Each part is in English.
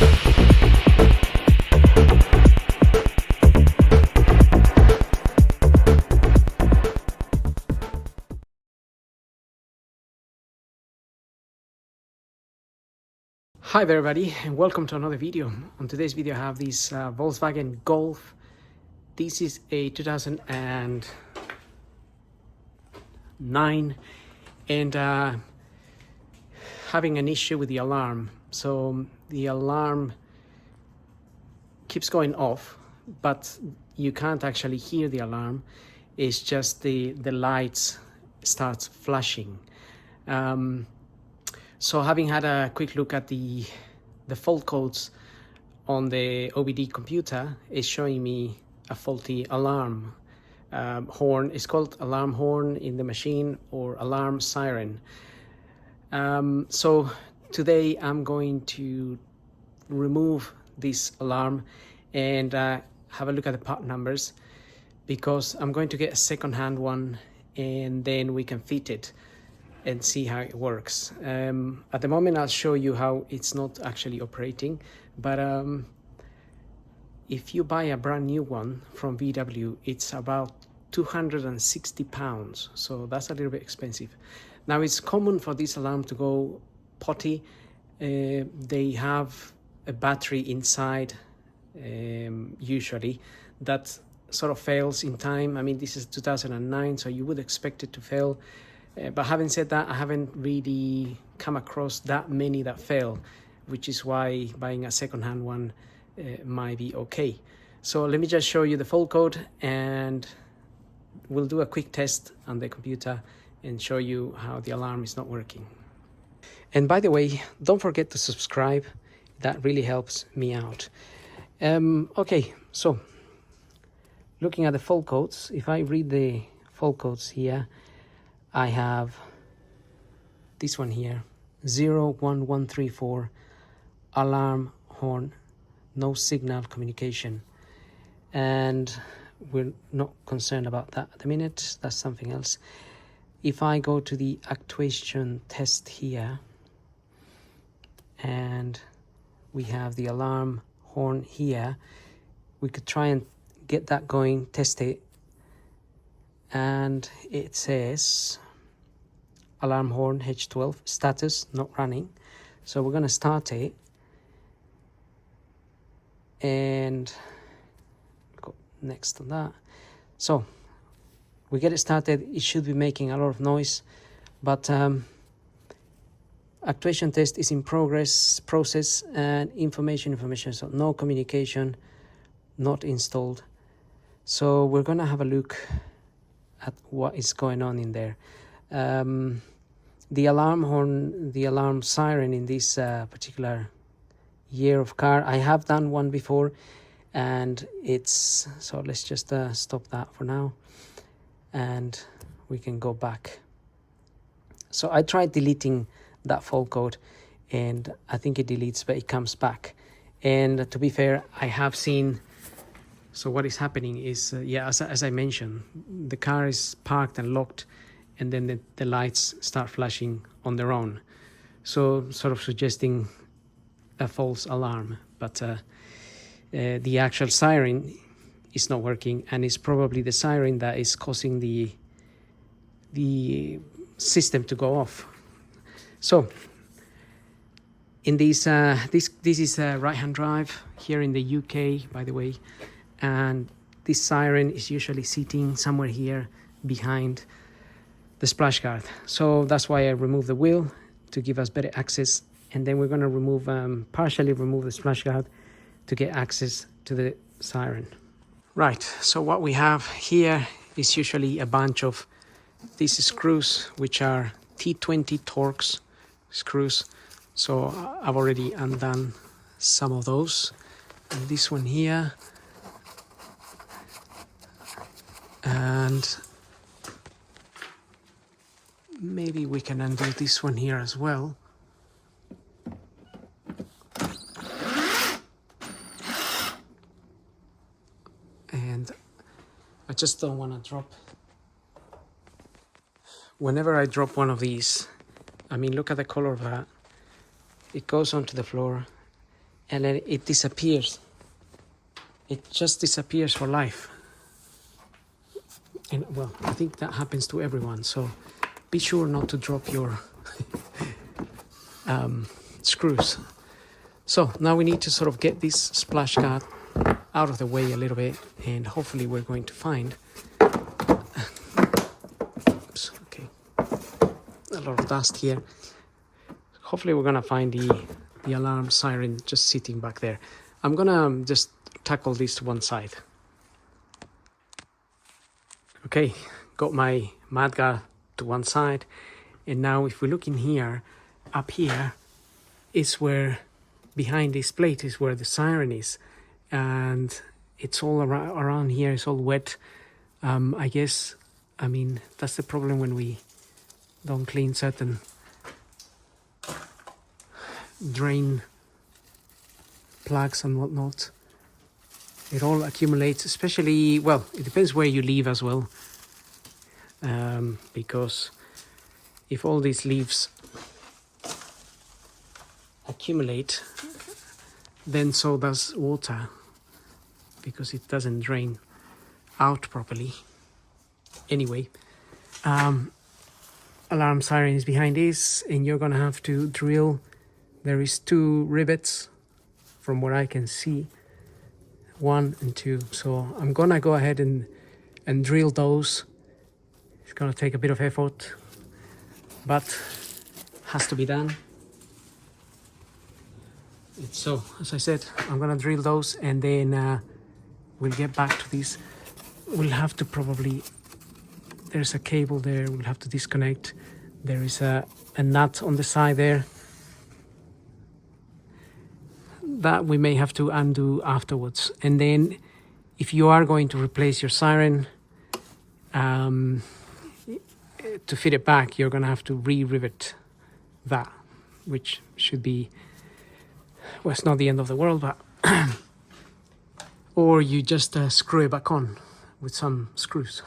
Hi there everybody, and welcome to another video. On today's video I have this Volkswagen Golf. This is a 2009 and having an issue with the alarm. So the alarm keeps going off, but you can't actually hear the alarm. It's just the lights starts flashing. So having had a quick look at the fault codes on the OBD computer, is showing me a faulty alarm horn. It's called alarm horn in the machine, or alarm siren. So today I'm going to remove this alarm and have a look at the part numbers, because I'm going to get a second-hand one and then we can fit it and see how it works. At the moment I'll show you how it's not actually operating, but if you buy a brand new one from VW, it's about £260, so that's a little bit expensive. Now, it's common for this alarm to go potty. They have a battery inside, usually, that sort of fails in time. I mean, this is 2009, so you would expect it to fail. But having said that, I haven't really come across that many that fail, which is why buying a second-hand one might be okay. So let me just show you the fault code and we'll do a quick test on the computer and show you how the alarm is not working. And by the way, don't forget to subscribe. That really helps me out. Okay, so looking at the fault codes, if I read the fault codes here, I have this one here, 01134, alarm horn, no signal communication, and we're not concerned about that at the minute. That's something else. If I go to the actuation test here, and we have the alarm horn here, we could try and get that going, test it, and it says alarm horn H12 status not running. So we're going to start it and go next on that. So we get it started. It should be making a lot of noise, but actuation test is in process, and information, so no communication, not installed. So we're going to have a look at what is going on in there. The alarm horn, the alarm siren in this particular year of car, I have done one before, and it's, so let's just stop that for now and we can go back. So I tried deleting that fault code and I think it deletes, but it comes back. And to be fair, I have seen. So what is happening is, as I mentioned, the car is parked and locked, and then the lights start flashing on their own. So sort of suggesting a false alarm, but the actual siren is not working, and it's probably the siren that is causing the system to go off. So in this is right-hand drive here in the UK, by the way. And this siren is usually sitting somewhere here behind the splash guard. So that's why I removed the wheel, to give us better access. And then we're going to remove, partially remove the splash guard to get access to the siren. Right, so what we have here is usually a bunch of these screws, which are T20 Torx screws. So I've already undone some of those. And this one here. And maybe we can undo this one here as well. And I just don't want to drop. Whenever I drop one of these, I mean, look at the color of that. It goes onto the floor and then it disappears. It just disappears for life. And well, I think that happens to everyone, so be sure not to drop your screws. So now we need to sort of get this splash guard out of the way a little bit, and hopefully we're going to find oops, okay, a lot of dust here. Hopefully we're gonna find the alarm siren just sitting back there. I'm gonna just tackle this to one side. Okay, got my mud guard to one side, and now if we look in here, up here is where, behind this plate is where the siren is, and it's all around here, it's all wet. I guess, I mean, that's the problem when we don't clean certain drain plugs and whatnot. It all accumulates, especially, well, it depends where you live as well, because if all these leaves accumulate, then so does water, because it doesn't drain out properly. Anyway, alarm siren is behind this, and you're gonna have to drill. There is 2 rivets from what I can see, 1 and 2. So I'm gonna go ahead and drill those. It's gonna take a bit of effort, but has to be done. So as I said, I'm gonna drill those, and then we'll get back to this. We'll have to probably, there's a cable there, we'll have to disconnect. There is a nut on the side there that we may have to undo afterwards. And then if you are going to replace your siren, to fit it back, you're gonna have to re-rivet that, which should be, well, it's not the end of the world, but or you just screw it back on with some screws.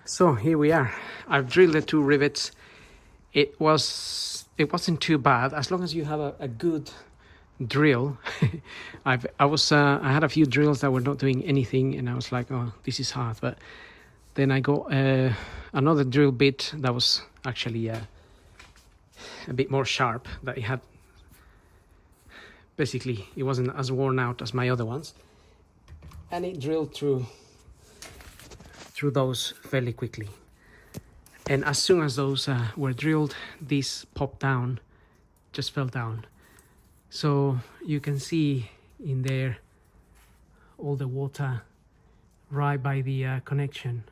So here we are. I've drilled the 2 rivets. It wasn't too bad, as long as you have a good drill. I had a few drills that were not doing anything, and I was like, oh, this is hard. But then I got another drill bit that was actually a bit more sharp, that it had, basically it wasn't as worn out as my other ones, and it drilled through those fairly quickly. And as soon as those were drilled, this popped down, just fell down. So you can see in there all the water right by the connection.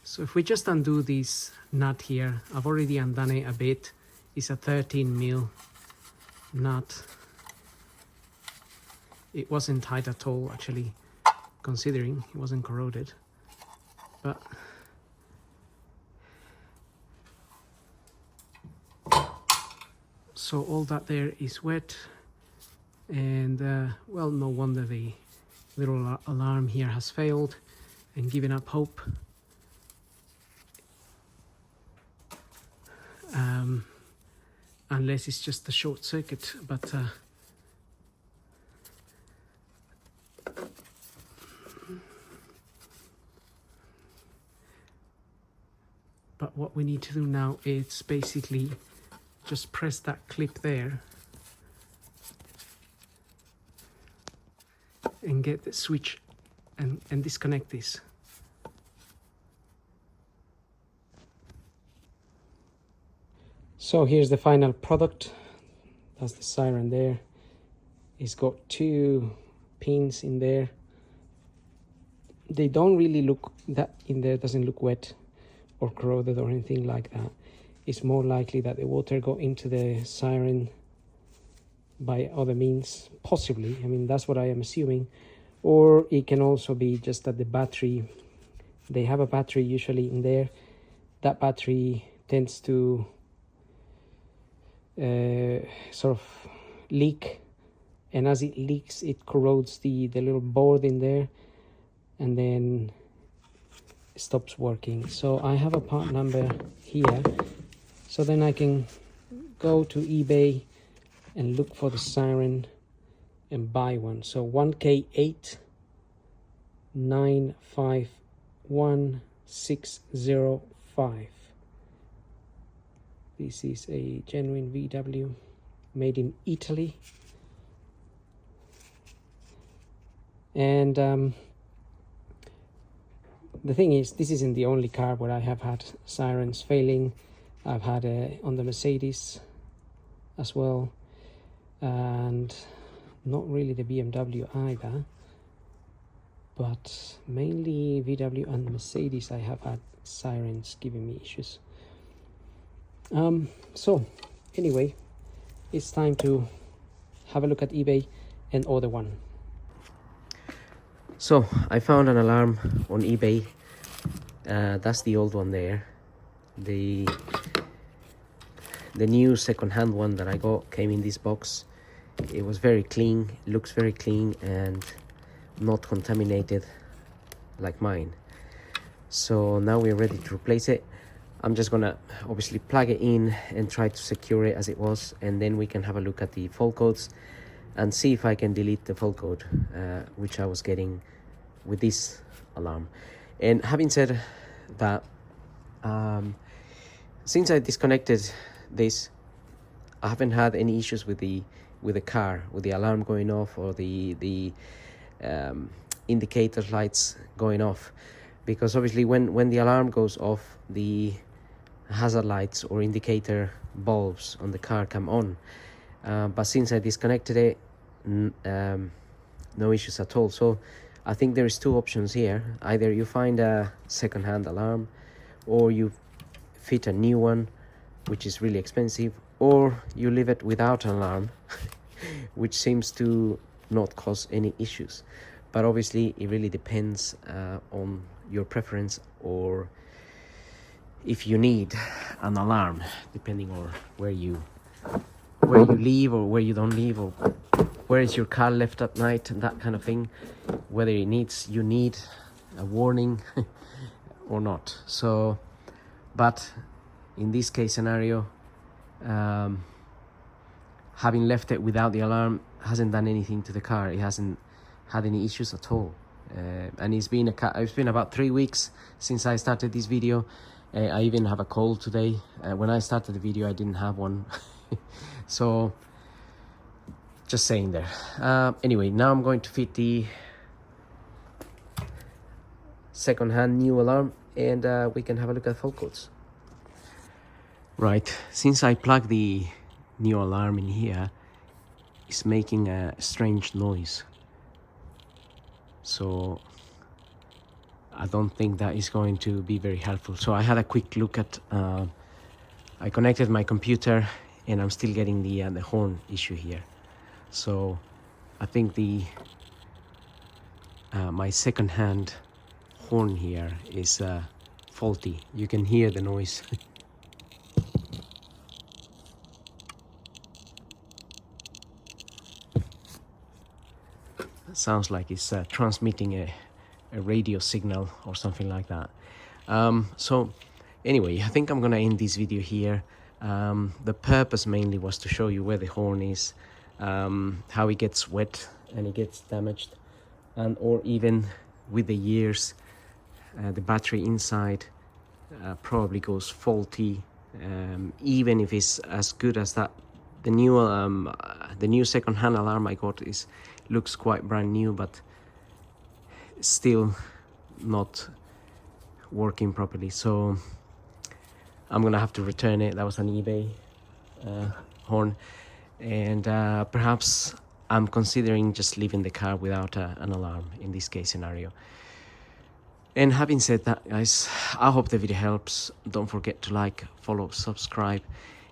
So if we just undo this nut here, I've already undone it a bit. It's a 13mm nut. It wasn't tight at all, actually, considering it wasn't corroded. But so all that there is wet, and well, no wonder the little alarm here has failed and given up hope. Unless it's just a short circuit, but what we need to do now is basically just press that clip there and get the switch and disconnect this. So here's the final product. That's the siren there. It's got 2 pins in there. They don't really look, that in there doesn't look wet or corroded or anything like that. It's more likely that the water got into the siren by other means, possibly. I mean, that's what I am assuming. Or it can also be just that the battery, they have a battery usually in there. That battery tends to sort of leak, and as it leaks, it corrodes the little board in there, and then it stops working. So I have a part number here, so then I can go to eBay and look for the Siren and buy one. So 1K8 951605. This is a genuine VW made in Italy. And the thing is, this isn't the only car where I have had sirens failing. I've had on the Mercedes as well, and not really the BMW either, but mainly VW and Mercedes I have had sirens giving me issues. So anyway, it's time to have a look at eBay and order one. So I found an alarm on eBay. That's the old one there. The new second-hand one that I got came in this box. It was very clean, looks very clean and not contaminated like mine. So now we're ready to replace it. I'm just gonna obviously plug it in and try to secure it as it was, and then we can have a look at the fault codes and see if I can delete the fault code which I was getting with this alarm. And having said that, since I disconnected this, I haven't had any issues with the car, with the alarm going off or the indicator lights going off, because obviously when the alarm goes off, the hazard lights or indicator bulbs on the car come on, but since I disconnected it, no issues at all. So I think there is two options here. Either you find a second-hand alarm, or you fit a new one, which is really expensive, or you leave it without an alarm which seems to not cause any issues. But obviously it really depends on your preference, or if you need an alarm, depending on where you live or where you don't live, or where is your car left at night, and that kind of thing, whether you need a warning or not. So, but in this case scenario, having left it without the alarm hasn't done anything to the car. It hasn't had any issues at all, and it's been about 3 weeks since I started this video. I even have a cold today. When I started the video I didn't have one. So just saying there. Anyway, now I'm going to fit the second-hand new alarm, and we can have a look at fault codes. Right, since I plugged the new alarm in here, it's making a strange noise. So I don't think that is going to be very helpful. So I had a quick look at, I connected my computer, and I'm still getting the horn issue here. So I think my second-hand horn here is faulty. You can hear the noise. It sounds like it's transmitting a radio signal or something like that. So anyway, I think I'm gonna end this video here. The purpose mainly was to show you where the horn is, how it gets wet and it gets damaged, and or even with the years the battery inside probably goes faulty, even if it's as good as that. The new second-hand alarm I got looks quite brand new, but still not working properly. So I'm gonna have to return it. That was an eBay horn, and perhaps I'm considering just leaving the car without an alarm in this case scenario. And having said that, guys, I hope the video helps. Don't forget to like, follow, subscribe,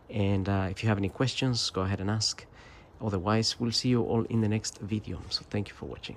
and if you have any questions, go ahead and ask. Otherwise, we'll see you all in the next video. So thank you for watching.